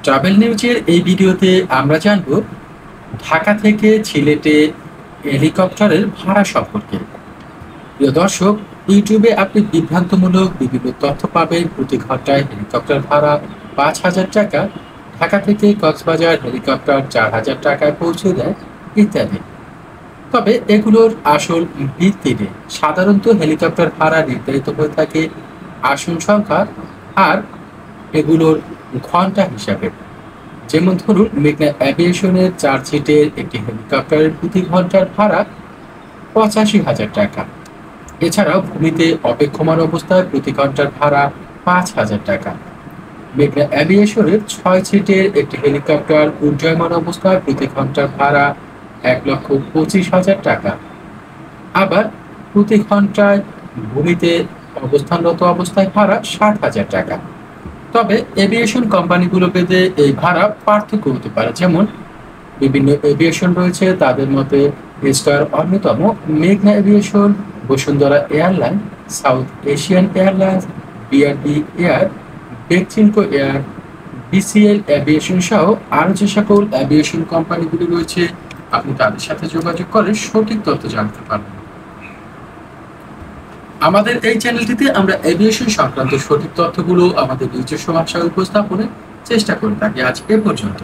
Travel নিউজের এই ভিডিওতে আমরা জানব ঢাকা থেকে সিলেটে হেলিকপ্টারের ভাড়া সম্পর্কে। প্রিয় দর্শক, ইউটিউবে আপনি বিভ্রান্তমূলক বিভিন্ন তথ্য পাবেন। প্রতি ঘন্টায় হেলিকপ্টার ভাড়া ৫,০০০ টাকা, ঢাকা থেকে কক্সবাজার হেলিকপ্টার ৪,০০০ টাকায় পৌঁছে দেয় ইত্যাদি। তবে এগুলোর আসল ভিত্তি নেই। সাধারণত হেলিকপ্টার ভাড়া নির্ধারিত হয়ে থাকে আসন সংখ্যা আর এগুলোর ঘন্টা হিসাবে। যেমন ধরুন, মেঘনা অ্যাভিয়েশনের ৪ সিটের একটি হেলিকপ্টারের প্রতি ঘন্টার ভাড়া ৮৫,০০০ টাকা। এছাড়াও ভূমিতে অপেক্ষমান অবস্থায় প্রতি ঘন্টার ভাড়া ৫,০০০ টাকা। মেঘনা অ্যাভিয়েশনের ৬ সিটের একটি হেলিকপ্টার উড্ডয়মান অবস্থায় প্রতি ঘন্টার ভাড়া ১,২৫,০০০ টাকা। আবার প্রতি ঘন্টায় ভূমিতে অবস্থানরত অবস্থায় ভাড়া ৬০,০০০ টাকা। তবে এভিয়েশন কোম্পানিগুলো ভেদে এই ভাড়া পার্থক্য হতে পারে। যেমন বিভিন্ন এভিয়েশন রয়েছে, তাদের মধ্যে স্টার অন্যতম। মেঘনা aviation, Bashundhara airline, South Asian airlines, BRB air, Beximco air, BCL aviation সহ আরও যে সকল এভিয়েশন কোম্পানিগুলি রয়েছে, আপনি তাদের সাথে যোগাযোগ করে সঠিক তথ্য জানতে পারবেন। আমাদের এই চ্যানেলটিতে আমরা এভিয়েশন সংক্রান্ত সঠিক তথ্যগুলো আমাদের নিজস্ব ভাষায় উপস্থাপনের চেষ্টা করে থাকি। আজ এ পর্যন্ত।